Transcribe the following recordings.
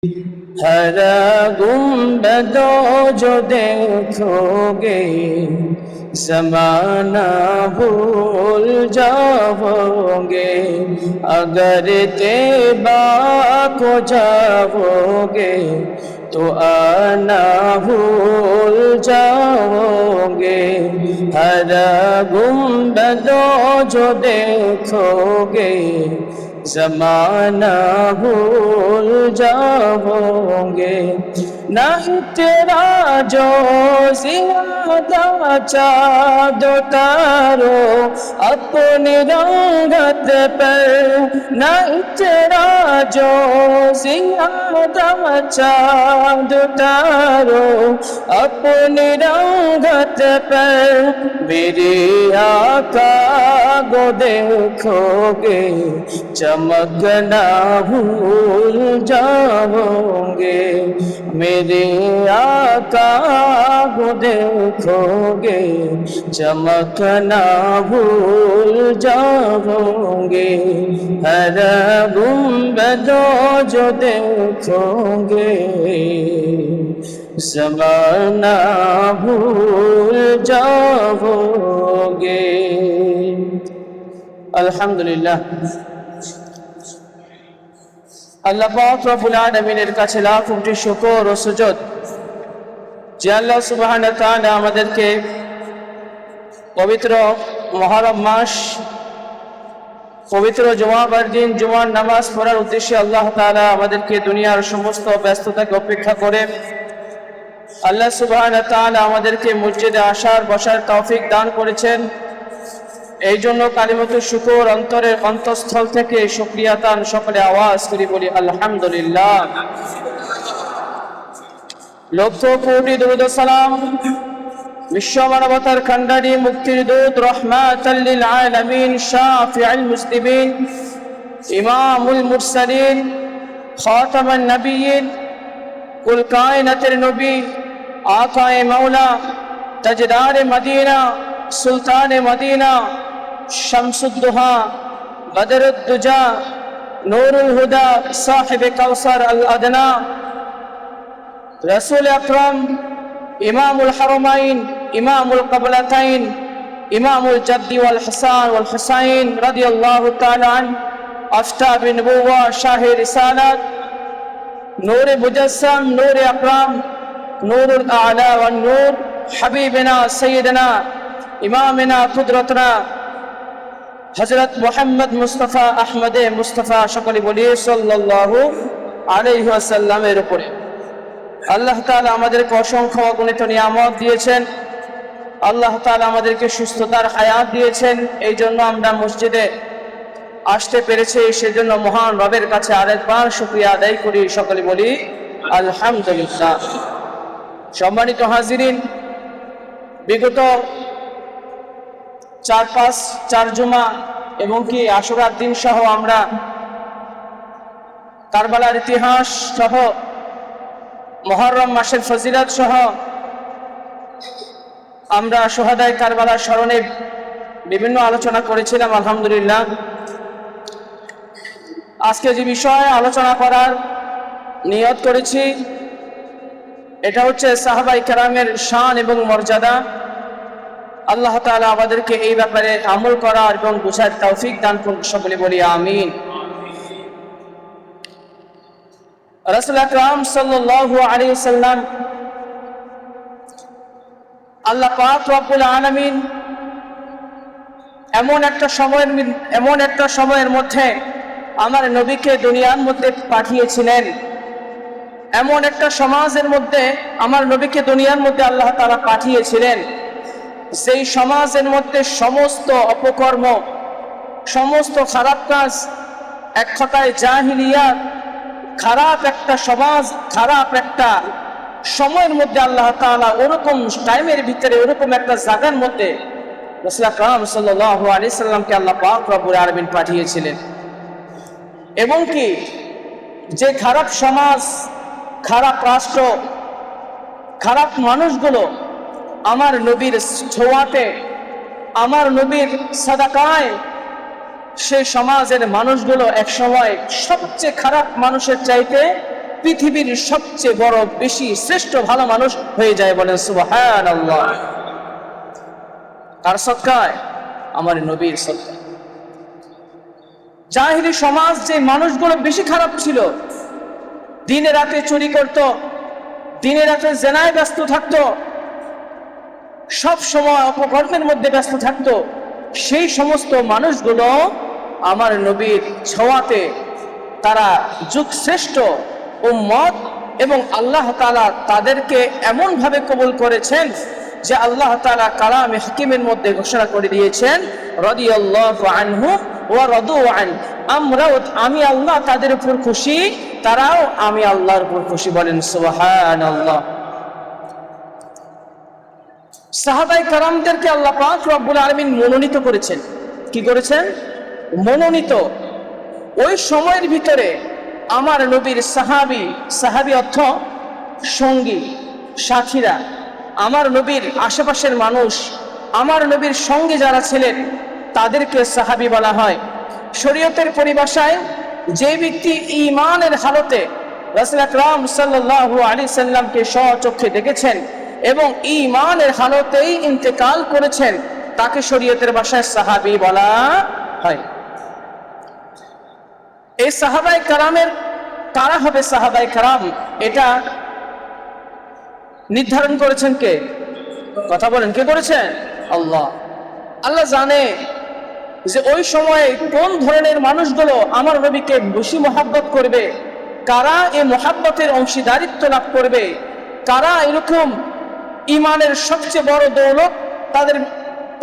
हर गुंबद जो देखोगे ज़माना भूल जाओगे, अगर तैबा को जाओगे तो आना भूल जाओगे। हर गुंबद जो देखोगे ज़माना भूल जाओगे। नहीं तेरा जो ज़ियादा चाँद तारो अपनी रंगत पर, नहीं तेरा जो ज़ियादा चाँद तारो अपनी रंगत पर, मेरे आका को देखोगे चमकना भूल जाओगे। मेरे आका को देखोगे चमकना भूल जाओगे। हर गुंबद जो देखोगे ज़माना भूल जाओगे। अल्हम्दुलिल्लाह, আল্লাহ পাক রব্বুল আলামিনের কাছে লাখ কোটি শুকর ও সুজুদ যে আল্লাহ সুবহানাহু ওয়া তাআলা আমাদেরকে পবিত্র মুহররম মাস, পবিত্র জুমাবার দিন জুমার নামাজ পড়ার উদ্দেশ্যে আল্লাহ তাআলা আমাদেরকে দুনিয়ার সমস্ত ব্যস্ততাকে উপেক্ষা করে আল্লাহ সুবহানাহু ওয়া তাআলা আমাদেরকে মসজিদে আসার বসার তৌফিক দান করেছেন। এই জন্য কালিমাতুল শুকর অন্তরের অন্তঃস্থল থেকে শুকরিয়া তান সকলে আওয়াজ করে বলি আলহামদুলিল্লাহ। লক্ষ কোটি দরুদ ও সালাম বিশ্ব মানবতার কান্ডারি মুক্তির দূত রহমাতাল লিল আলামিন শাফিউল মুসলিমিন ইমামুল মুরসালিন খাতামান নবিয়্যিন কুল কায়নাতের নবী আকায়ে মাওলা তাজদারে মদিনা সুলতানে মদিনা শামসুদ্দোহা বদরুদ্দুজা নূরুল হুদা সাহিবে কাউসার আল আদনা রাসূল আকরাম ইমামুল হারমাইন ইমামুল কিবলাতাইন ইমামুল জাদ্দি ওয়াল হাসান ওয়াল হুসাইন রাদিয়াল্লাহু তাআলা আন আফতাব নবুওয়া শাহে রিসালাত নূরে মুজাসসাম নূরে আকরাম নূরুল আলা ওয়ান নূর হাবিবনা সাইয়্যিদনা ইমামনা কুদরতনা হযরত মুহাম্মদ মুস্তাফা আহমদে মুস্তাফা সকলে বলি সাল্লাল্লাহু আলাইহি ওয়াসাল্লামের উপরে। আল্লাহ তাআলা আমাদেরকে অসংখ্য অগণিত নিয়ামত দিয়েছেন, আল্লাহ তাআলা আমাদেরকে সুস্থতার হায়াত দিয়েছেন। এই জন্য আমরা মসজিদে আসতে পেরেছি, সেজন্য মহান রবের কাছে আরেকবার শুকরিয়া আদায় করি, সকলে বলি আলহামদুলিল্লাহ। সম্মানিত হাজিরিন, বিগত 4 জুমা এবং কি আশুরার দিন সহ আমরা কারবালার ইতিহাস সহ মুহররম মাসের ফজিলত সহ আমরা শুহাদায়ে কারবালার স্মরণে বিভিন্ন আলোচনা করেছিলাম। আলহামদুলিল্লাহ, আজকে যে বিষয়ে আলোচনা করার নিয়ত করেছি এটা হচ্ছে সাহাবায়ে কেরামের শান এবং মর্যাদা। আল্লাহ তাআলা আমাদেরকে এই ব্যাপারে আমল করার এবং বোঝার তৌফিক দান করুন, সকলে বলি আমিন। রাসূল আকরাম সাল্লাল্লাহু আলাইহি ওয়াসাল্লাম, আল্লাহ পাক রব্বুল আলামিন এমন একটা সময়ের মধ্যে আমার নবীকে দুনিয়ার মধ্যে পাঠিয়েছিলেন, এমন একটা সমাজের মধ্যে আমার নবীকে দুনিয়ার মধ্যে আল্লাহ তাআলা পাঠিয়েছিলেন যেই সমাজের মধ্যে সমস্ত অপকর্ম, সমস্ত খারাপ কাজ, এক কথায় জাহিলিয়াত, খারাপ একটা সমাজ, খারাপ একটা সময়ের মধ্যে আল্লাহ তাআলা ওরকম টাইমের ভিতরে ওরকম একটা জায়গার মধ্যে রাসূল আকরাম সাল্লাল্লাহু আলাইহি সাল্লামকে আল্লাহ পাক রব্বুল আলামিন পাঠিয়েছিলেন। এবং কি যে খারাপ সমাজ, খারাপ রাষ্ট্র, খারাপ মানুষগুলো আমার নবীর ছোঁয়াতে, আমার নবীর সাদাকায় সেই সমাজের মানুষগুলো একসময় সবচেয়ে খারাপ মানুষের চাইতে পৃথিবীর সবচেয়ে বড় বেশি শ্রেষ্ঠ ভালো মানুষ হয়ে যায়। বলেন সুবহানাল্লাহ। কার সদকায়? আমার নবীর সদকায়। জাহিলি সমাজ যে মানুষগুলো বেশি খারাপ ছিল, দিনে রাতে চুরি করত, দিনে রাতে জেনায় ব্যস্ত থাকতো, সব সময় অপকর্মের মধ্যে ব্যস্ত থাকতো, সেই সমস্ত মানুষগুলো আমার নবীর ছোঁয়াতে তারা যুগ শ্রেষ্ঠ উম্মত, এবং আল্লাহ তাআলা তাদেরকে এমন ভাবে কবুল করেছেন যে আল্লাহ তাআলা কালামে হাকিমের মধ্যে ঘোষণা করে দিয়েছেন, রাদিয়াল্লাহু আনহু ওয়া রাদু আন, আমি আল্লাহ তাদের উপর খুশি, তারাও আমি আল্লাহর উপর খুশি। বলেন সুবহানাল্লাহ। সাহাবায়ে কেরামদেরকে আল্লাহ পাক রব্বুল আলামিন মনোনীত করেছেন। কি করেছেন? মনোনীত। ওই সময়ের ভিতরে আমার নবীর সাহাবী অর্থ সঙ্গী সাথীরা, আমার নবীর আশেপাশের মানুষ, আমার নবীর সঙ্গে যারা ছিলেন তাদেরকে সাহাবী বলা হয়। শরীয়তের পরিভাষায় যে ব্যক্তি ঈমানের হালতে রাসূল আকরাম সাল্লাল্লাহু আলাইহি সাল্লামকে স্বচক্ষে দেখেছেন এবং ঈমানের হালতেই ইন্তেকাল করেছেন, তাকে শরীয়তের ভাষায় সাহাবী বলা হয়। এই সাহাবায়ে কেরামের কারা হবে সাহাবায়ে কেরাম, এটা নির্ধারণ করেছেন কে? কথা বলেন, কে করেছেন? আল্লাহ। আল্লাহ জানে যে ওই সময়ে কোন ধরনের মানুষগুলো আমার নবীকে বেশি মহব্বত করবে, কারা এই মহব্বতের অংশীদারিত্ব লাভ করবে, কারা এরকম ঈমানের সবচেয়ে বড় দৌলত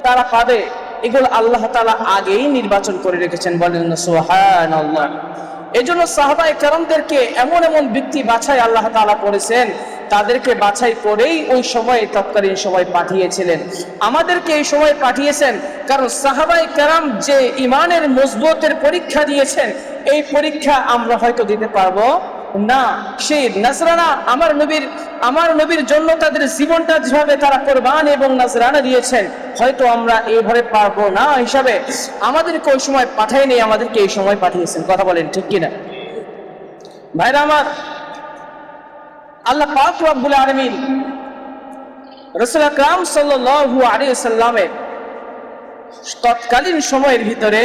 তারা পাবে, এগুলো আল্লাহ তাআলা আগেই নির্বাচন করে রেখেছেন। বলেন সুবহানাল্লাহ। এজন্য সাহাবায়ে কেরামদেরকে এমন এমন ব্যক্তি বাছাই আল্লাহ তাআলা করেছেন, তাদেরকে বাছাই করেই ওই সময় তৎকালীন সময় পাঠিয়েছিলেন। আমাদেরকে এই সময় পাঠিয়েছেন কারণ সাহাবায়ে কেরাম যে ঈমানের মজবুতের পরীক্ষা দিয়েছেন, এই পরীক্ষা আমরা হয়তো দিতে পারবো না। সেই নজরানা আমার নবীর জন্য তাদের জীবনটা যেভাবে তারা কোরবান এবং নজরানা দিয়েছেন, হয়তো আমরা এইভাবে পারবো না হিসাবে আমাদেরকে ওই সময় পাঠায়নি, আমাদেরকে এই সময় পাঠিয়েছেন। কথা বলেন ঠিক কিনা? ভাইরা আমার, আল্লাহ পাক রব্বুল আলামিন রাসূল আকরাম সাল্লাল্লাহু আলাইহি সাল্লামের তৎকালীন সময়ের ভিতরে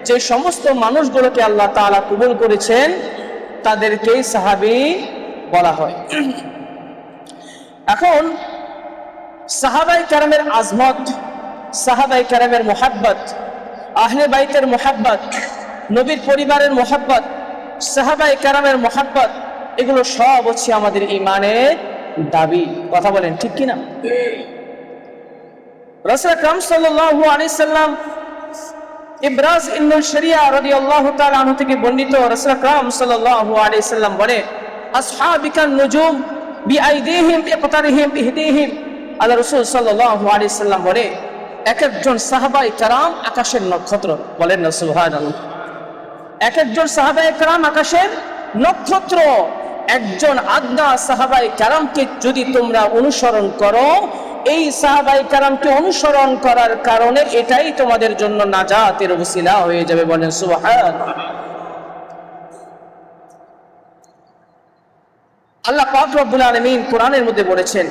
যে সমস্ত মানুষগুলোকে আল্লাহ তাআলা কবুল করেছেন তাদেরকেই সাহাবী বলা হয়। এখন সাহাবায়ে কেরামের আজমত, সাহাবায়ে কেরামের মুহাব্বত, আহলে বাইতের মুহাব্বত, নবীর পরিবারের মুহাব্বত, সাহাবায়ে কেরামের মুহাব্বত, এগুলো সব হচ্ছে আমাদের ঈমানের দাবি। কথা বলেন ঠিক কিনা? রাসূল আকরাম সাল্লাল্লাহু আলাইহি সাল্লাম ইবরাজ ইবনুল শরিয়া রাদিয়াল্লাহু তাআলা আনহু থেকে বর্ণিত, রাসূল আকরাম সাল্লাল্লাহু আলাইহি সাল্লাম বলে, আসহাবিকান নুজুম বিআইদিহিম ইকতারিহিম ইহদিহিম। আল্লাহ রাসূল সাল্লাল্লাহু আলাইহি সাল্লাম বলে, এক একজন সাহাবায়ে কেরাম আকাশের নক্ষত্র। বলেন না সুবহানাল্লাহ। এক একজন সাহাবায়ে কেরাম আকাশের নক্ষত্র। একজন আদনা সাহাবায়ে কেরামকে যদি তোমরা অনুসরণ করো, এই সাহাবায়ে কেরামকে অনুসরণ করার কারণে এটাই তোমাদের জন্য নাজাতের ওসিলা হয়ে যাবে। বলেন সুবহানাল্লাহ। আল্লাহ পাক রব্বুল আলামিন কোরআনের মধ্যে বলেছেন,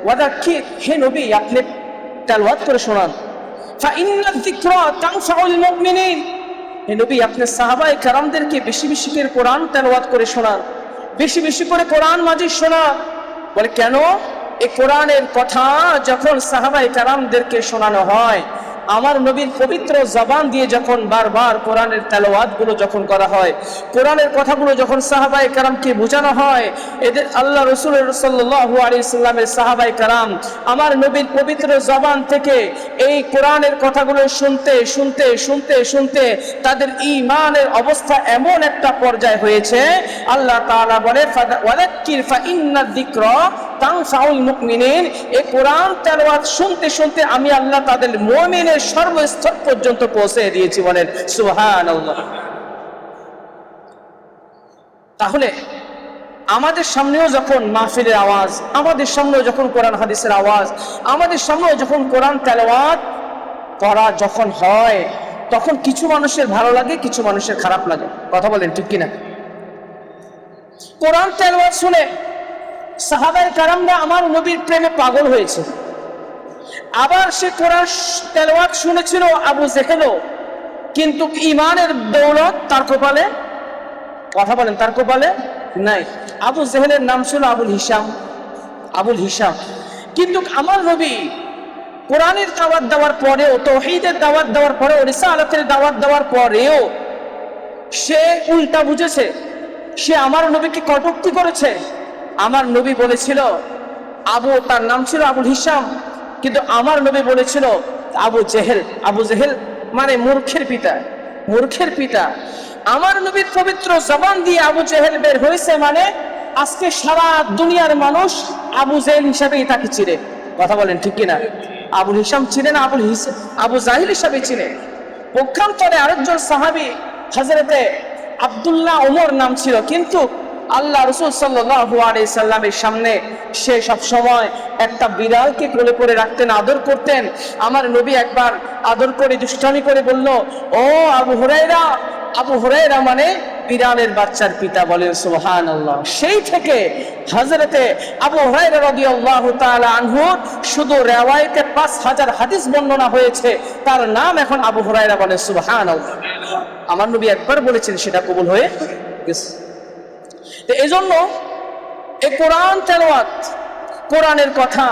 ওয়াদাক্কির, হে নবী আপনি তেলাওয়াত করে শোনান, ফাইন্নায যিকরা তানফাউল মুমিনিন, হে নবী আপনি সাহাবায়ে কেরামদেরকে বেশি বেশি করে কোরআন তেলাওয়াত করে শোনান, বেশি বেশি করে কোরআন মাজিদ শোনান। বলে কেন? এই কোরআনের কথা যখন সাহাবায়ে কেরামদেরকে শোনানো হয়, আমার নবীর পবিত্র জবান দিয়ে যখন বারবার কোরআনের তেলাওয়াত গুলো যখন করা হয়, কোরআনের কথাগুলো যখন সাহাবায়ে কেরামকে বোঝানো হয়, এদের আল্লাহ রাসূল সাল্লাল্লাহু আলাইহি সাল্লামের সাহাবায়ে কেরাম আমার নবীর পবিত্র জবান থেকে এই কোরআনের কথাগুলো শুনতে শুনতে শুনতে শুনতে তাদের ঈমানের অবস্থা এমন একটা পর্যায় হয়েছে, আল্লাহ তাআলা বলে, ওয়াদাক্কির ফাইন্নায যিকরা তানফাউল মুমিনিন, এই কোরআন তেলাওয়াত শুনতে শুনতে আমি আল্লাহ তাদের মুমিনের সর্বস্তর পর্যন্ত পৌঁছে দিয়েছি। বলেন সুবহানাল্লাহ। তাহলে আমাদের সামনেও যখন মাহফিলের আওয়াজ, আমাদের সামনেও যখন কোরআন হাদিসের আওয়াজ, আমাদের সামনেও যখন কোরআন তেলাওয়াত করা যখন হয়, তখন কিছু মানুষের ভালো লাগে, কিছু মানুষের খারাপ লাগে। কথা বলেন ঠিক কিনা? কোরআন তেলাওয়াত শুনে সাহাবায়ে কেরামরা আমার নবীর প্রেমে পাগল হয়েছে। আবার সে কোরআন তেলাওয়াত শুনেছিল আবু জেহেলও, কিন্তু ঈমানের দৌলত তার কপালে, কথা বলেন, তার কপালে নাই। আবু জেহেলের নাম ছিল আবুল হিশাম, আবুল হিশাম। কিন্তু আমার নবী কোরআনের দাওয়াত দেওয়ার পরেও, তাওহীদের দাওয়াত দেওয়ার পরেও, রিসালাতের দাওয়াত দেওয়ার পরেও সে উল্টা বুঝেছে, সে আমার নবীকে কটূক্তি করেছে। আমার নবী বলেছিল তার নাম ছিল আবুল হিশাম, কিন্তু আমার নবী বলেছিল আবু জেহেল। আবু জেহেল মানে মূর্খের পিতা, মূর্খের পিতা। আমার নবীর পবিত্র জবান দিয়ে আবু জেহেল বের হয়েছে, মানে আজকে সারা দুনিয়ার মানুষ আবু জেহেল হিসাবেই তাকে চিনে। কথা বলেন ঠিক কিনা? আবুল হিশাম চিনে না, আবু জাহিল হিসাবে চিনে। পক্ষান্তরে আরেকজন সাহাবী হযরতে আব্দুল্লাহ ওমর নাম ছিল, কিন্তু আল্লাহ রাসূল সাল্লাল্লাহু আলাইহি সাল্লামের সামনে সে সব সময় একটা বিড়ালকে কোলে করে রাখতেন, আদর করতেন। আমার নবী একবার আদর করে দুষ্টামি করে বলল, ও আবু হুরায়রা। আবু হুরায়রা মানে বিড়ালের বাচ্চার পিতা, বলেন সুবহানাল্লাহ। সেই থেকে হযরতে আবু হুরায়রা রাদিয়াল্লাহু তাআলা আনহু শুধু রিওয়ায়াতে 5000 হাদিস বর্ণনা হয়েছে, তার নাম এখন আবু হুরায়রা, বলেন সুবহানাল্লাহ। আমার নবী একবার বলেছেন, সেটা কবুল হয়ে গেছে। তো এই জন্য এই কোরআন তেলাওয়াত, কোরআনের কথা,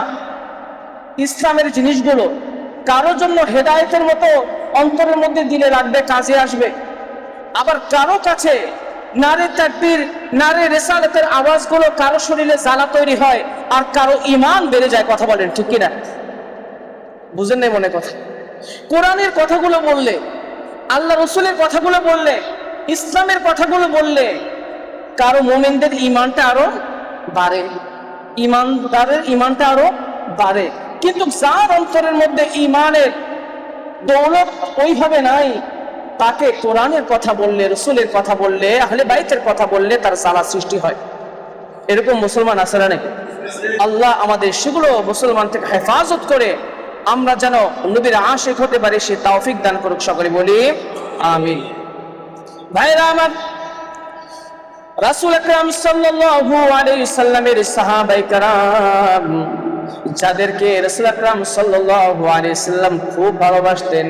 ইসলামের জিনিসগুলো কারোর জন্য হেদায়েতের মতো অন্তরের মধ্যে দিলে রাখবে, কাজে আসবে। আবার কারো কাছে নারে তাকবীর, নারে রিসালাতের আওয়াজগুলো কারো শরীরে জ্বালা তৈরি হয়, আর কারো ঈমান বেড়ে যায়। কথা বলেন ঠিক কিনা? বুঝেন নাই মনে কথা? কোরআনের কথাগুলো বললে, আল্লাহ রসুলের কথাগুলো বললে, ইসলামের কথাগুলো বললে কারো মুমিনদের ঈমানটা আরো বাড়ে, ঈমানদারের ঈমানটা আরো বাড়ে। কিন্তু যার অন্তরের মধ্যে ঈমানের দৌলত ওইভাবে নাই, তাকে কোরআনের কথা বললে, রসুলের কথা বললে, আহলে বাইতের কথা বললে তার জ্বালা সৃষ্টি হয়। এরকম মুসলমান আছে না নাকি? আল্লাহ আমাদের সেগুলো মুসলমান থেকে হেফাজত করে আমরা যেন নবীর আশিক হতে পারি, সে তৌফিক দান করুক। সকলে বলি আমিন। ভাইরা আমার, রাসূল আকরাম সাল্লাল্লাহু আলাইহি সাল্লামের সাহাবায়ে কেরাম যাদেরকে রাসূল আকরাম সাল্লাল্লাহু আলাইহি সাল্লাম খুব ভালোবাসতেন,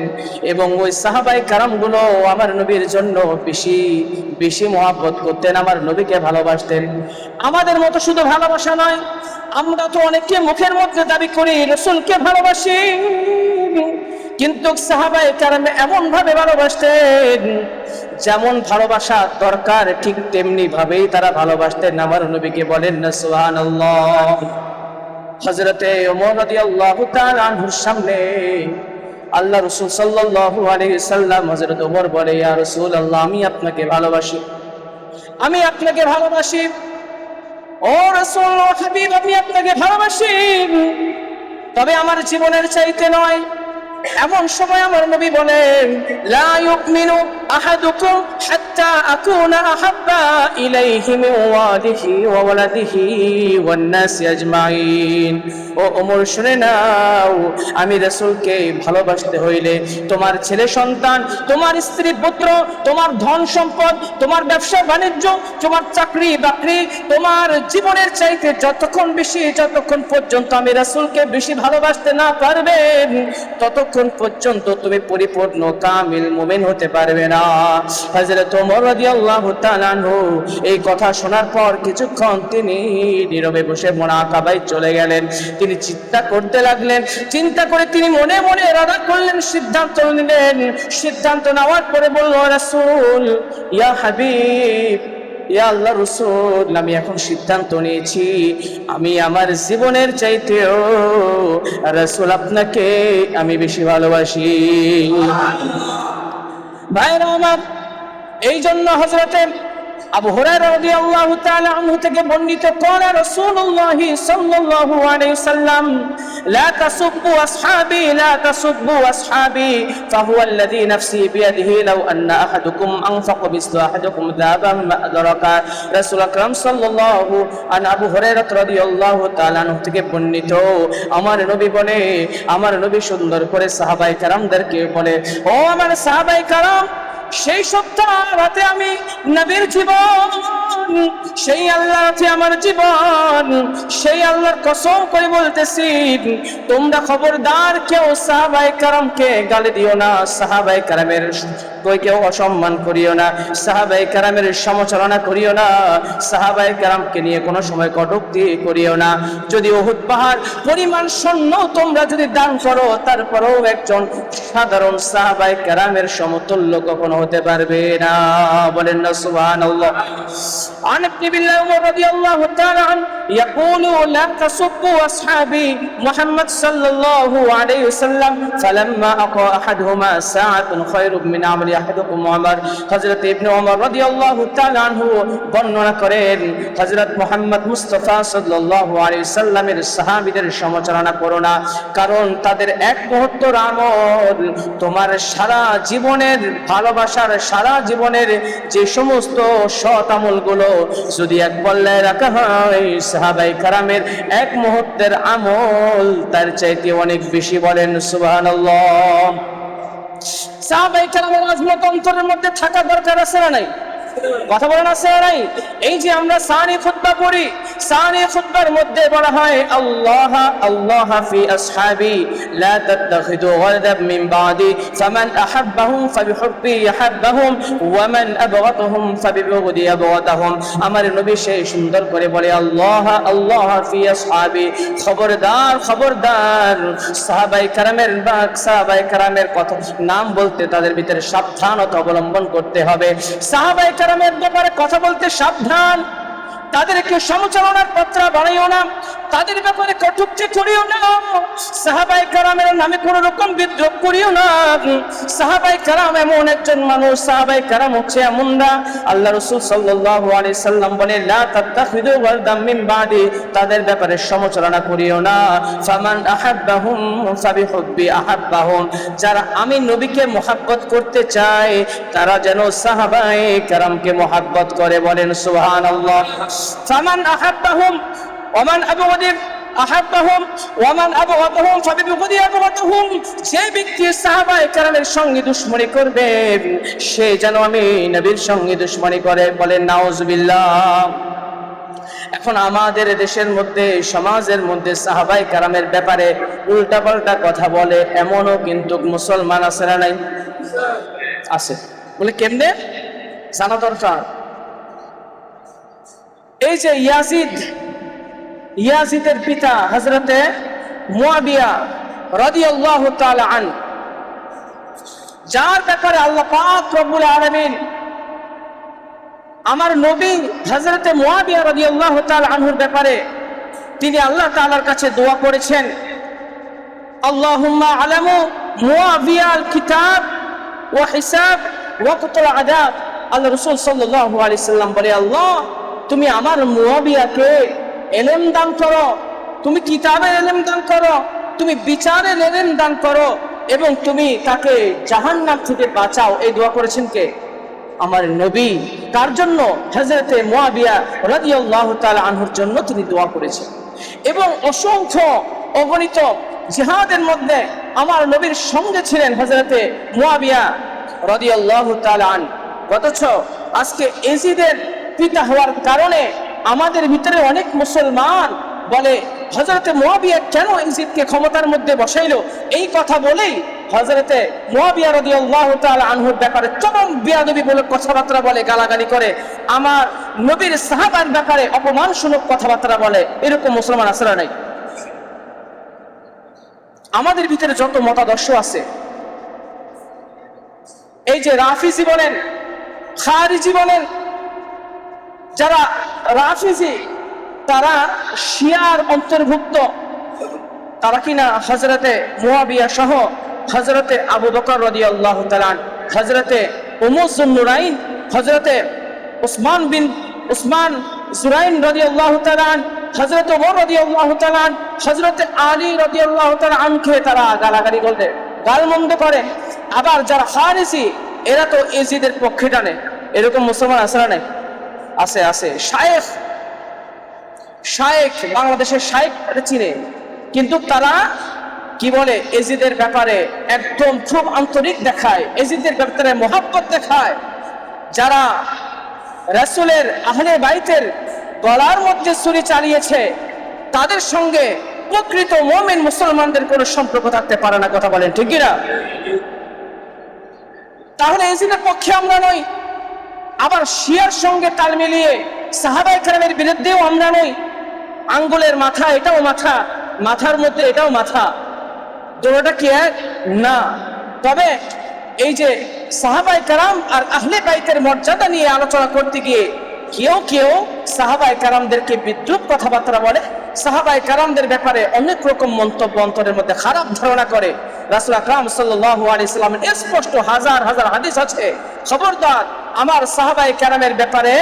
এবং ওই সাহাবায়ে কেরামগুলো আমার নবীর জন্য বেশি বেশি মহব্বত করতেন, আমার নবীকে ভালোবাসতেন। আমাদের মতো শুধু ভালোবাসা নয়, আমরা তো অনেকে মুখের মধ্যে দাবি করি রাসূলকে ভালোবাসি, কিন্তু সাহাবায়ে কেরাম এমন ভাবে ভালোবাসতেন, যেমন ভালোবাসা দরকার ঠিক তেমনি ভাবেই তারা ভালোবাসতেন আমার নবীকে। বলেন না সুবহানাল্লাহ। হযরতে ওমর রাদিয়াল্লাহু তাআলা আনহুর সামনে আল্লাহ রাসূল সাল্লাল্লাহু আলাইহি সাল্লাম, হযরত ওমর বলে, ইয়া রাসূলুল্লাহ, আমি আপনাকে ভালোবাসি, আমি আপনাকে ভালোবাসি। ও রাসূল, ও হাবিব, আমি আপনাকে ভালোবাসি, তবে আমার জীবনের চাইতে নয়। এমন সময় আমার নবী বলেন, লা ইউমিনু আহাদুকুম হাত্তা আকুনা আহাব্বা ইলাইহি মিন ওয়ালিহি ওয়া ওয়ালাদিহি ওয়ান নাসি আজমাইন। ও ওমর, শুনে নাও, আমি রাসূলকে ভালোবাসতে হইলে তোমার ছেলে সন্তান, তোমার স্ত্রী পুত্র, তোমার ধন সম্পদ, তোমার ব্যবসা বাণিজ্য, তোমার চাকরি বাকরি, তোমার জীবনের চাইতে যতক্ষণ পর্যন্ত আমি রাসূলকে বেশি ভালোবাসতে না পারবে, ততক্ষণ পর্যন্ত তুমি পরিপূর্ণ কামিল মুমিন হতে পারবে না। হযরত ওমর রাদিয়াল্লাহু তাআলা আনহু এই কথা শোনার পর কিছুক্ষণ তিনি নীরবে বসে মুনাকাবায় চলে গেলেন। তিনি চিন্তা করতে লাগলেন, চিন্তা করে তিনি মনে মনে ইরাদা করলেন, সিদ্ধান্ত নিলেন। সিদ্ধান্ত নেওয়ার পরে বলল, রাসূল, ইয়া হাবিব, ইয়া আল্লাহ রাসূল, আমি এখন সিদ্ধান্ত নিয়েছি, আমি আমার জীবনের চাইতেও রাসূল আপনাকে আমি বেশি ভালোবাসি। ভাইরা আমার, এই জন্য হযরতে আবু হুরায়রা রাদিয়াল্লাহু তাআলা আনহু থেকে বর্ণিত, قال رسول الله صلى الله عليه وسلم لا تسبوا اصحابي لا تسبوا اصحابي فهو الذي نفسي بيده لو ان احدكم انفق مثل احدكم ذهبا ما ادرك। রাসূল আকরাম সাল্লাল্লাহু আন আবু হুরায়রা রাদিয়াল্লাহু তাআলা আনহু থেকে বর্ণিত, আমার নবী বলে, আমার নবী সুন্দর করে সাহাবায়ে কেরামদেরকে বলে, ও আমার সাহাবায়ে কেরাম, সেই সপ্তাহ রাতে আমি নবীর জীবন সেই আল্লাহ আছে আমার জীবন, সেই আল্লাহর কসম করে বলতেছি, তোমরা খবরদার কেউ সাহাবায়ে কেরামকে গালি দিও না, সাহাবায়ে কেরামের কেউ অসম্মান করিও না, সাহাবায়ে কেরামের সমালোচনা করিও না, সাহাবায়ে কেরামকে নিয়ে কোনো সময় কটূক্তি করিও না। যদি উহুদ পাহাড় পরিমাণ সৈন্য তোমরা যদি দান করো, তারপরেও একজন সাধারণ সাহাবায়ে কেরামের সমতুল্য কখনো হতে পারবে না। বলেন না সুবহানাল্লাহ। عن ابن عمر رضي الله تعالى عنه يقول لا تسبوا أصحابي محمد صلى الله عليه وسلم فلما أقى أحدهما ساعة خير من عمل أحدكم عمر। হযরত ইবনে ওমর রাদিয়াল্লাহু তাআলা আনহু বর্ণনা করেন, হযরত মুহাম্মদ মুস্তাফা সাল্লাল্লাহু আলাইহি সাল্লামের সাহাবীদের সমালোচনা করো না, কারণ তাদের এক মুহূর্তের আমল তোমার সারা জীবনের ভালোবাসার, সারা জীবনের যে সমস্ত সৎ আমলগুলো যদি এক পল্লায় রাখা হয়, সাহাবায়ে কেরামের এক মুহূর্তের আমল তার চাইতে অনেক বেশি। বলেন সুবহানাল্লাহ। সাহাবায়ে কেরামের আজমত অন্তরের মধ্যে থাকা দরকার আছে না নাই? কথা বলেন আছে না নাই? এই যে আমরা সানি খুতবা পড়ি, সানি খুতবার মধ্যে বলা হয় আল্লাহ আল্লাহ ফি আসহাবি লা তাত্তাখিদু ওয়ালাদাম মিন বাদি ফামান আহাব্বাহুম ফাবিহুব্বি ইয়াহাব্বাহুম ওয়া মান আবগাদাহুম ফাবিবুগদি আবগাদাহুম। আমার নবী সেই সুন্দর করে বলে আল্লাহ আল্লাহ ফি আসহাবি, খবরদার খবরদার সাহাবায়ে কেরামের সাহাবায়ে কেরামের কথা নাম বলতে তাদের ভিতরে সাবধানতা অবলম্বন করতে হবে। সাহাবায়ে কেরামের ব্যাপারে কথা বলতে সাবধান, তাদেরকে সমালোচনার পাত্র বানাইও না, তাদের ব্যাপারে কটূক্তি করিও না, সাহাবায়ে কেরামের নামে কোন রকম বিদ্রোহ করিও না। সাহাবায়ে কেরাম এমন একজন মানুষ, সাহাবায়ে কেরাম হচ্ছে এমনরা, আল্লাহ রাসূল সাল্লাল্লাহু আলাইহি সাল্লাম বলে লা তাত্তাখিদু ওয়ালাদাম মিন বাদি, তাদের ব্যাপারে সমালোচনা করিও না। ফামান আহাব্বাহুম ফাবিহুব্বি আহাব্বাহুম, যারা আমি নবীকে মহব্বত করতে চায় তারা যেন সাহাবায়ে কেরামকে মহব্বত করে। বলেন সুবহানাল্লাহ। ফামান আহাব্বাহুম ওমান আবগাদাহুম আহাব্বাহুম ওয়ামান আবগাদাহুম ফাবিবুগদি আবগাদাহুম, যে ব্যক্তি সাহাবায়ে কেরামের সঙ্গে দুশমনি করবে সে যেন আমি নবীর সঙ্গে দুশমনি করে। বলেন নাউজুবিল্লাহ। এখন আমাদের দেশের মধ্যে, সমাজের মধ্যে সাহাবায়ে কেরামের ব্যাপারে উল্টাপাল্টা কথা বলে এমনও কিন্তু মুসলমান আছে না নাই? আছে। বলে কেমনে জানা দরকার। এই যে ইয়াজিদের পিতা হযরতে মুয়াবিয়া রাদিয়াল্লাহু তাআলা আনহু, যার ব্যাপারে আল্লাহ পাক রব্বুল আলামিন আমার নবী হযরতে মুয়াবিয়া রাদিয়াল্লাহু তাআলা আনহুর ব্যাপারে তিনি আল্লাহ তাআলার কাছে দোয়া করেছেন, আল্লাহুম্মা আলামু মুয়াবিয়াল কিতাব ওয়া হিসাব ওয়া কুতুল আযাব। আল্লাহ রাসূল সাল্লাল্লাহু আলাইহি সাল্লাম বলে, আল্লাহ তুমি আমার মুয়াবিয়াকে ইলম দান করো, তুমি কিতাবের ইলম দান করো, তুমি বিচারের ইলম দান করো, এবং তুমি তাকে জাহান্নাম থেকে বাঁচাও। এই দোয়া করেছেন কে? আমার নবী। কার জন্য? হযরতে মুয়াবিয়া রাদিয়াল্লাহু তাআলা আনহুর জন্য তিনি দোয়া করেছেন। এবং অসংখ্য অগণিত জিহাদের মধ্যে আমার নবীর সঙ্গে ছিলেন হযরতে মুয়াবিয়া রাদিয়াল্লাহু তাআলা আনহু। অথচ আজকে এজিদের পিতা হওয়ার কারণে আমাদের ভিতরে অনেক মুসলমান বলে হযরতে মুয়াবিয়া কেন ইজিদকে ক্ষমতার মধ্যে বসাইলো, এই কথা বলেই হযরতে মুয়াবিয়া রাদিয়াল্লাহু তাআলা আনহুর ব্যাপারে চরম বেয়াদবি বলে কথাবার্তা বলে, গালাগালি করে, আমার নবীর সাহাবার ব্যাপারে অপমানজনক কথাবার্তা বলে। এরকম মুসলমান আছে না নাই? আমাদের ভিতরে যত মতাদর্শ আছে, এই যে রাফিজি বলেন, খারিজি বলেন, যারা রাফিজি তারা শিয়ার অন্তর্ভুক্ত, তারা কিনা হযরতে মুয়াবিয়া সহ হযরতে আবু বকর রাদিয়াল্লাহু তাআলা আনহু, হযরতে উমর যুন্নুরাইন, হযরতে উসমান জুরাইন রাদিয়াল্লাহু তাআলা আনহু, হযরতে ওমর রাদিয়াল্লাহু তাআলা আনহু, হযরতে আলী রাদিয়াল্লাহু তাআলা আনহুকে তারা গালাগালি করে, গালমন্দ করে। আবার যারা খারিজি এরা তো ইজিদের পক্ষে টানে। এরকম মুসলমান আছে না নাই? আছে আছে। শায়েখ বাংলাদেশের শায়েখ চিনে, কিন্তু তারা কি বলে এজিদের ব্যাপারে একদম খুব আন্তরিক দেখায়, এজিদের ব্যাপারে মহব্বত দেখায়। যারা রাসূলের আহলে বাইতের গলার মধ্যে ছুরি চালিয়েছে, তাদের সঙ্গে প্রকৃত মুমিন মুসলমানদের কোনো সম্পর্ক থাকতে পারে না। কথা বলেন ঠিক কিনা? তাহলে এজিদের পক্ষে আমরা নই, আবার শিয়ার সঙ্গে তাল মিলিয়ে সাহাবায়ে কেরামের বিরুদ্ধেও আমরা নই। আঙ্গুলের মাথা এটাও মাথা, মাথার মধ্যে এটাও মাথা, দুটোটা কি এক না। তবে এই যে সাহাবায়ে কেরাম আর আহলে বাইতের মর্যাদা নিয়ে আলোচনা করতে গিয়ে কেউ কেউ সাহাবায়ে কেরামদেরকে বিদ্রূপ কথাবার্তা বলে, সাহাবায়ে কেরামদের ব্যাপারে অনেক রকম মন্তব্য অন্তরের মধ্যে খারাপ ধারণা করে। রাসূল আকরাম সাল্লাল্লাহু আলাইহি সাল্লামের স্পষ্ট হাজার হাজার হাদিস আছে, খবরদার আমার সাহাবায়ে কেরামের ব্যাপারে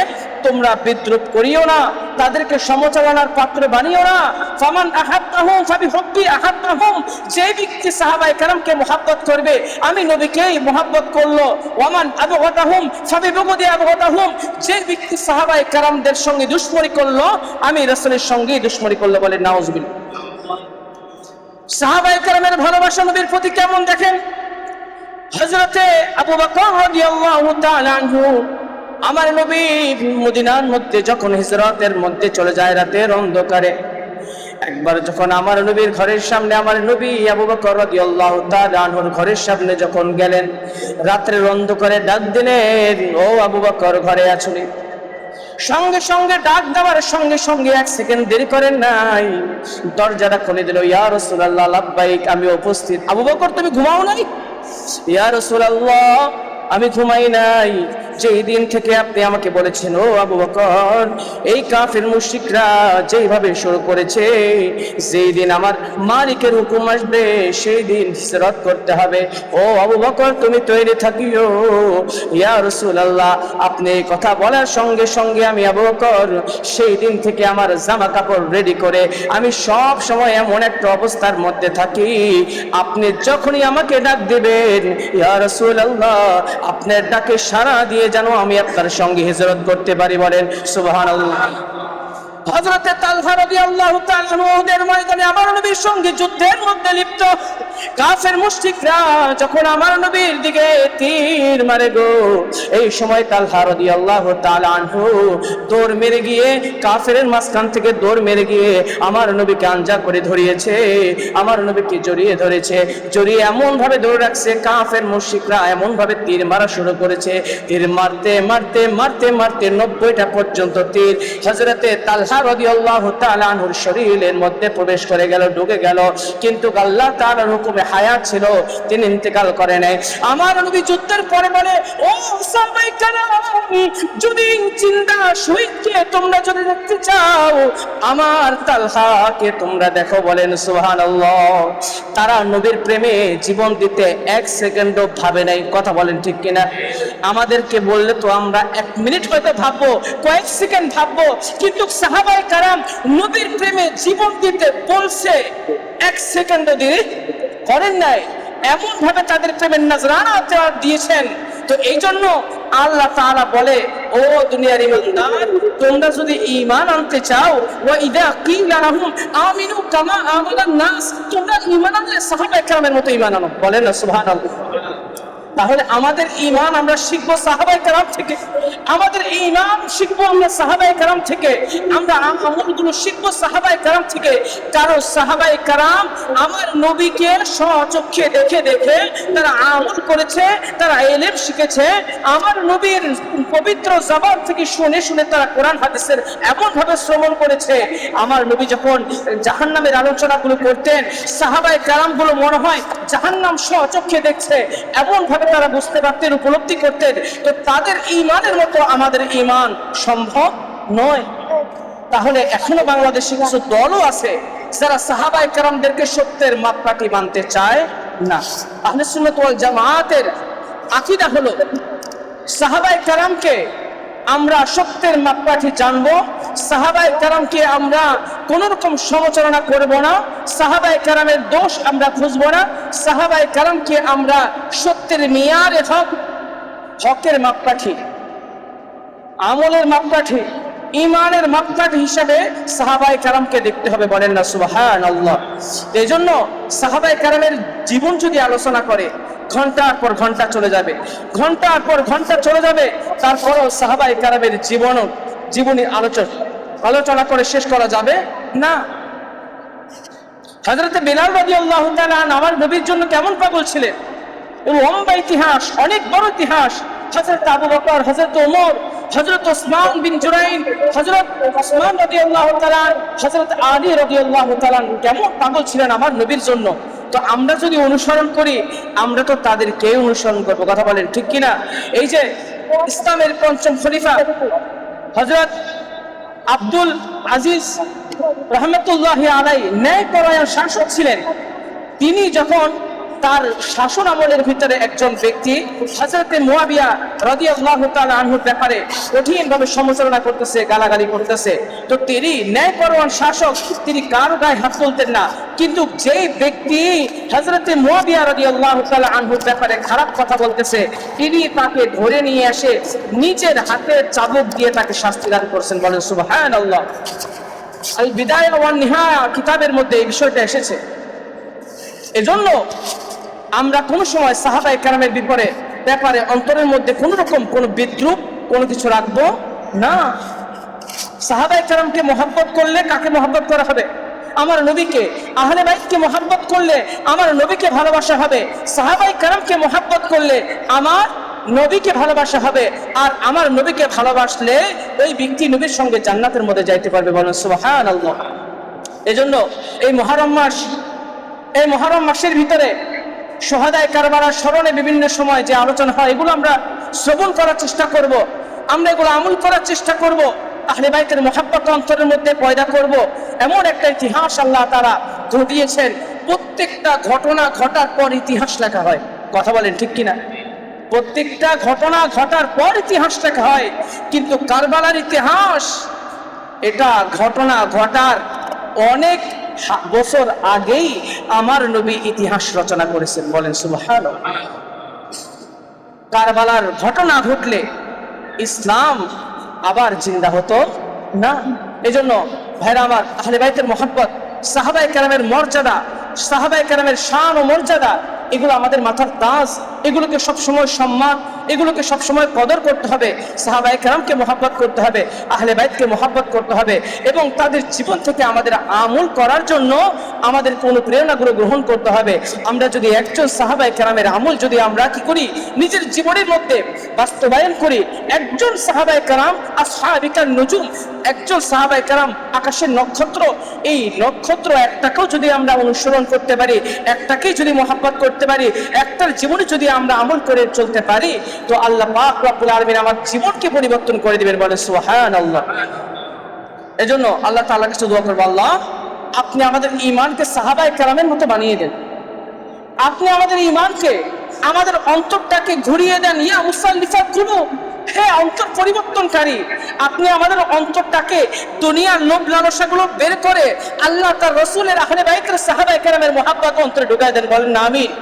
তোমরা বিদ্রূপ করিও না, তাদেরকে সমালোচনার পাত্র বানিও না। ফামান আহাব্বাহুম ফাবিহুব্বি আহাব্বাহুম, যে ব্যক্তি সাহাবায়ে কেরামকে মুহাব্বত করবে আমি নবীকেই মুহাব্বত করলো। ওয়ামান আবগাদাহুম ফাবিবুগদি আবগাদাহুম, যে ব্যক্তি সাহাবায়ে কেরামদের সঙ্গে দুশমনি করলো আমি রাসূলের সঙ্গেই দুশমনি করলো। বলে নাউজুবিল্লাহ। সাহাবায়ে কেরামের ভালোবাসা নবীর প্রতি কেমন দেখেন। হযরতে আবু বকর রাদিয়াল্লাহু তাআলা আনহু, আমার নবী মদিনার মধ্যে যখন হিজরতের মধ্যে চলে যায় রাতের অন্ধকারে, একবার যখন আমার নবীর ঘরের সামনে আমার নবী আবু বকর রাদিয়াল্লাহু তাআলা আনহুর ঘরের সামনে যখন গেলেন, রাতের অন্ধকারে ডাক দিলেন, ও আবু বকর ঘরে আছুনি? সঙ্গে সঙ্গে ডাক দেওয়ার সঙ্গে সঙ্গে এক সেকেন্ড দেরি করেন নাই, দরজাটা খুলে দিল। ইয়া রাসূলুল্লাহ লাব্বাইক, আমি উপস্থিত। আবু বকর তুমি ঘুমাও নাই? ইয়া রাসূলুল্লাহ আমি ঘুমাই নাই, যেই দিন থেকে আপনি আমাকে বলেছেন ও আবু বকর এই কাফির মুশরিকরা যেইভাবে শুরু করেছে, যেই দিন আমার মালিকের হুকুম আসবে সেই দিন হিজরত করতে হবে। ও আবু বকর তুমি তৈরি থাকিও। ইয়া রাসূলুল্লাহ আপনি এই কথা বলার সঙ্গে সঙ্গে আমি আবু বকর সেই দিন থেকে আমার জামা কাপড় রেডি করে আমি সব সময় এমন একটা অবস্থার মধ্যে থাকি, আপনি যখনই আমাকে ডাক দিবেন ইয়া রাসূলুল্লাহ আপনার ডাকে সাড়া দিয়ে যেন আমি আপনার সঙ্গে হিজরত করতে পারি। বলেন সুবহানাল্লাহ। হযরতে তালহা রাদিয়াল্লাহু তাআলা উহুদের ময়দানে আমার নবীর সঙ্গে যুদ্ধের মধ্যে লিপ্ত কাফের মুশরিকরা যখন আমার নবীর দিকে তীর মারে গো, এই সময় তালহা রাদিয়াল্লাহু তাআলা আনহু দৌড় মেরে গিয়ে কাফেরের মাঝখান থেকে দৌড় মেরে গিয়ে আমার নবীকে আঞ্জা করে ধরিয়েছে, আমার নবীকে জড়িয়ে ধরেছে, জড়িয়ে এমন ভাবে ধরে রাখছে কাফের মুশরিকরা এমন ভাবে তীর মারা শুরু করেছে, তীর মারতে মারতে মারতে মারতে 90টা পর্যন্ত তীর হযরতে তালহা রাদিয়াল্লাহু তাআলা আনহুর শরীরের মধ্যে প্রবেশ করে গেল, ঢুকে গেল, কিন্তু আল্লাহ তাআলার হুকুমে হায়াত ছিল, তিনি ইন্তেকাল করে নাই। আমার নবী যুদ্ধের পরে বলে ও সাহাবায়ে কেরাম যদি জিন্দা শহীদকে তোমরা যদি দেখতে চাও আমার তালহাকে তোমরা দেখো। বলেন সুবহানাল্লাহ। তারা নবীর প্রেমে জীবন দিতে এক সেকেন্ডও ভাবে নাই। কথা বলেন ঠিক কিনা? আমাদেরকে বললে তো আমরা 1 মিনিট হয়তো ভাববো, কয়েক সেকেন্ড ভাববো, কিন্তু সাহাবায়ে কেরাম নবীর প্রেমে জীবন দিতে বলছে 1 সেকেন্ডও দেরি করেন নাই, এমন ভাবে তাদের প্রেমের নজরানা দিয়েছেন। তো এই জন্য আল্লাহ তাআলা বলে ও দুনিয়ার ঈমানদার তোমরা যদি ঈমান আনতে চাও ওয়া ইযা কিলা লাহুম আমিনু কামা আমানান নাস, তোমরা ঈমান আনলে সাহাবায়ে কেরামের মতো ঈমান আনো। বলেন না সুবহানাল্লাহ। তাহলে আমাদের ঈমান আমরা শিখবো সাহাবায়ে কেরাম থেকে, আমাদের ঈমান শিখবো আমরা সাহাবায়ে কেরাম থেকে, আমরা আমলগুলো শিখবো সাহাবায়ে কেরাম থেকে। কারণ সাহাবায়ে কেরাম আমার নবীকে স্বচক্ষে দেখে দেখে তারা আমল করেছে, তারা ইলম শিখেছে, আমার নবীর পবিত্র জবান থেকে শুনে শুনে তারা কোরআন হাদিসের এমন ভাবে শ্রবণ করেছে। আমার নবী যখন জাহান্নামের আলোচনাগুলো করতেন সাহাবায়ে কেরামগুলো মনে হয় জাহান্নাম স্বচক্ষে দেখছে, এমন ভাবে তারা বুঝতে পারতেন, উপলব্ধি করতেন। তো তাদের ঈমানের মতো আমাদের ঈমান সম্ভব নয়। তাহলে এখনো বাংলাদেশে কিছু দলও আছে যারা সাহাবায়ে কেরামদেরকে সত্যের মাপকাঠি মানতে চায় না। আহলে সুন্নাত ওয়াল জামাতের আকীদা হলো সাহাবায়ে কেরামকে আমরা সত্যের মাপকাঠি জানবো, সাহাবায়ে কেরামকে আমরা কোন রকম সমালোচনা করব না, সাহাবায়ে কেরামের দোষ আমরা খুঁজবো না, সাহাবায়ে কেরামকে আমরা সত্যের মিয়ারে হকের মাপকাঠি, আমলের মাপকাঠি, ঈমানের মাপকাঠি হিসেবে সাহাবায়ে কেরামকে দেখতে হবে। বলেন না সুবহানাল্লাহ। এই জন্য সাহাবায়ে কেরামের জীবন যদি আলোচনা করে ঘন্টার পর ঘন্টা চলে যাবে, ঘন্টার পর ঘন্টা চলে যাবে, তারপরও সাহাবায়ে কেরামের জীবনী আলোচনা করে শেষ করা যাবে না। হযরত বিলাল রাদিয়াল্লাহু তাআলা আমার নবীর জন্য কেমন পাগল ছিলেন, লম্বা ইতিহাস, অনেক বড় ইতিহাস। হযরত আবু বকর, হযরত ওমর, হযরত ওসমান বিন জুরাইন, হযরত ওসমান রাদিয়াল্লাহু তাআলা, হযরত আলী রাদিয়াল্লাহু তাআলা কেমন পাগল ছিলেন আমার নবীর জন্য। তো আমরা যদি অনুসরণ করি, আমরা তো তাদেরকে অনুসরণ করবো, কথা বলেন ঠিক কিনা? এই যে ইসলামের পঞ্চম খলিফা হযরত আব্দুল আজিজ রহমতুল্লাহি আলাইহি ন্যায়পরায়ণ শাসক ছিলেন। তিনি যখন তার শাসন আমলের ভিতরে একজন ব্যক্তি হযরত মুয়াবিয়া রাদিয়াল্লাহু তাআলা আনহুর ব্যাপারে কঠিনভাবে সমালোচনা করতেছে, গালাগালি করতেছে। তো তিনি ন্যায়পরায়ণ শাসক, তিনি কারো গায়ে হাত তুলতেন না। কিন্তু যেই ব্যক্তি হযরত মুয়াবিয়া রাদিয়াল্লাহু তাআলা আনহুর ব্যাপারে খারাপ কথা বলতেছে, তিনি তাকে ধরে নিয়ে এসে নিজের হাতে চাবুক দিয়ে তাকে শাস্তি দান করছেন। বলেন সুবহানাল্লাহ। আল বিদায়া ওয়ান নিহায়া কিতাবের মধ্যে এই বিষয়টা এসেছে। এজন্য আমরা কোন সময় সাহাবায়ে কেরামের ব্যাপারে অন্তরের মধ্যে কোন রকম কোন বিদ্রুপ কোনো কিছু রাখবো না। সাহাবায়ে কেরামকে মহব্বত করলে কাকে মহব্বত করা হবে? আমার নবীকে। আহলে বাইতকে মহব্বত করলে আমার নবীকে ভালোবাসা হবে। সাহাবায়ে কেরামকে মহব্বত করলে আমার নবীকে ভালোবাসা হবে। আর আমার নবীকে ভালোবাসলে ওই ব্যক্তি নবীর সঙ্গে জান্নাতের মধ্যে যাইতে পারবে। বলেন সুবহানাল্লাহ। এজন্য এই মুহররম মাসের ভিতরে শুহাদায়ে কারবালার স্মরণে বিভিন্ন সময় যে আলোচনা হয়, এগুলো আমরা শ্রবণ করার চেষ্টা করব, আমরা এগুলো আমল করার চেষ্টা করব, আহলে বাইতের মহব্বত অন্তরের মধ্যে পয়দা করব। এমন একটা ইতিহাস আল্লাহ তাআলা ঘটিয়েছেন, প্রত্যেকটা ঘটনা ঘটার পর ইতিহাস লেখা হয়। কথা বলেন ঠিক কিনা? প্রত্যেকটা ঘটনা ঘটার পর ইতিহাস লেখা হয়। কিন্তু কারবালার ইতিহাস, এটা ঘটনা ঘটার অনেক বছর আগেই আমার নবী ইতিহাস রচনা করেছেন। বলেন সুবহানাল্লাহ। কারবালার ঘটনা ঘটলে ইসলাম আবার জিন্দা হতো না। এজন্য ভাইরা আমার, আহলে বাইতের মহব্বত, সাহাবায়ে কেরামের মর্যাদা, সাহাবায়ে কেরামের শান ও মর্যাদা, এগুলো আমাদের মাথার তাজ। এগুলোকে সবসময় সম্মান, এগুলোকে সবসময় কদর করতে হবে। সাহাবায়ে কেরামকে মহব্বত করতে হবে, আহলে বাইতকে মহব্বত করতে হবে, এবং তাদের জীবন থেকে আমাদের আমল করার জন্য আমাদের অনুপ্রেরণাগুলো গ্রহণ করতে হবে। আমরা যদি একজন সাহাবায়ে কেরামের আমল যদি আমরা কি করি, নিজের জীবনের মধ্যে বাস্তবায়ন করি, একজন সাহাবায়ে কেরাম আসহাবিকান নুজুম, একজন সাহাবায়ে কেরাম আকাশের নক্ষত্র, এই নক্ষত্র একটাকেও যদি আমরা অনুসরণ করতে পারি, একটাকেই যদি মহব্বত করতে পারি, একটার জীবনে যদি আমরা আমল করে চলতে পারি, তো আল্লাহ পাক রব্বুল আলামিন আমার জীবনকে পরিবর্তন করে দিবেন। বলে সুবহানাল্লাহ। এজন্য আল্লাহ তাআলার কাছে দোয়া করব, আল্লাহ আপনি আমাদের ঈমানকে সাহাবায়ে কেরামের মতো বানিয়ে দেন। আপনি আমাদের ঈমানকে, আমাদের অন্তরটাকে ঘুরিয়ে দেন। ইয়া মুসাল্লিফাত কুলুব, হে অন্তর পরিবর্তনকারী, আপনি আমাদের অন্তরটাকে দুনিয়ার লোভ লালসাগুলো বের করে আল্লাহ তার রাসূলের, আহলে বাইতের, সাহাবায়ে কেরামের মহব্বত অন্তরে ঢুকায় দেন। বলেন আমিন।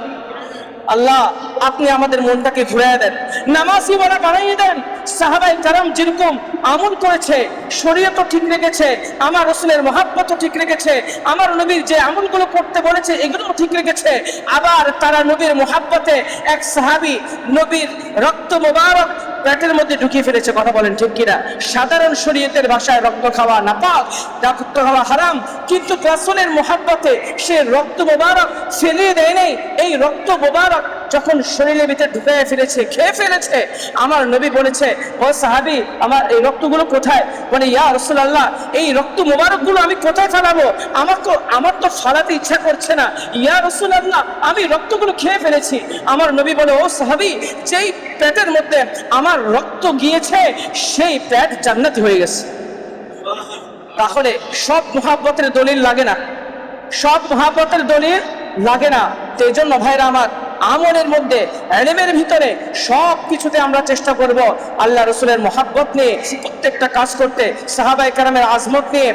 আল্লাহ আপনি আমাদের মনটাকে ঘুরিয়ে দেন, নামাজি ওয়ালা বানিয়ে দেন। সাহাবায়ে কেরাম যেরকম আমল করেছে, শরীয়তও ঠিক রেখেছে, আমার রাসূলের মহব্বতও ঠিক রেখেছে, আমার নবীর যে আমলগুলো করতে বলেছে এগুলোও ঠিক রেখেছে। আবার তারা নবীর মহব্বতে এক সাহাবী নবীর রক্ত মোবারক পেটের মধ্যে ঢুকিয়ে ফেলেছে। কথা বলেন ঠিক কিনা? সাধারণ শরীয়তের ভাষায় রক্ত খাওয়া নাপাক, রক্ত খাওয়া হারাম, কিন্তু রাসূলের মহব্বতে সে রক্ত মোবারক ফেলে দেয় নাই। এই রক্ত মোবারক যখন শরীরের ভিতরে ঢুকিয়ে ফেলেছে, খেয়ে ফেলেছে, আমার নবী বলেছে, ও সাহাবী আমার এই রক্তগুলো কোথায়? বলে, ইয়া রাসূলুল্লাহ এই রক্ত মোবারকগুলো আমি কোথায় ফেলাবো? আমার তো ফালাতে ইচ্ছা করছে না। ইয়া রাসূলুল্লাহ আমি রক্তগুলো খেয়ে ফেলেছি। আমার নবী বলে, ও সাহাবী যেই পেটের মধ্যে আমার রক্ত গিয়েছে সেই পেট জান্নাতি হয়ে গেছে। তাহলে সব মহব্বতের দলিল লাগে না, সব মহব্বতের দলিল লাগে না। তো এই জন্য ভাইরা আমার, আমলের মধ্যে, ইলমের ভিতরে সব কিছুতে আমরা চেষ্টা করব আল্লাহ রাসূলের মহব্বত নিয়ে প্রত্যেকটা কাজ করতে, সাহাবায়ে কেরামের আজমত নিয়ে,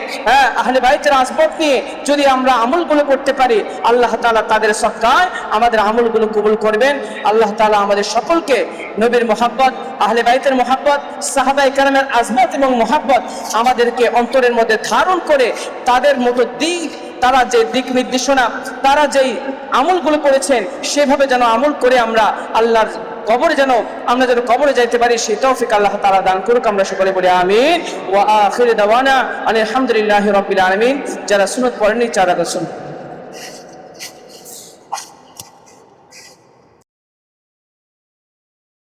আহলে বাইতের আজমত নিয়ে যদি আমরা আমলগুলো করতে পারি, আল্লাহ তাআলা তাদের সদকায় আমাদের আমলগুলো কবুল করবেন। আল্লাহ তাআলা আমাদের সকলকে নবীর মহব্বত, আহলে বাইতের মহব্বত, সাহাবায়ে কেরামের আজমত এবং মহব্বত আমাদেরকে অন্তরের মধ্যে ধারণ করে তাদের মতো দিক তারা যে দিক নির্দেশনা, তারা যেই আমলগুলো করেছেন সেভাবে যেন আমল করে আমরা আল্লাহর কবরে যেন আমরা যেন কবরে যাইতে পারি, সেই তৌফিক আল্লাহ তাআলা দান করুক। আমরা সকলে বলি আমিন। ওয়া আখিরু দাওয়ানা আলহামদুলিল্লাহি রাব্বিল আলামিন। যারা সুন্নাত পড়েননি চারা শুনুন।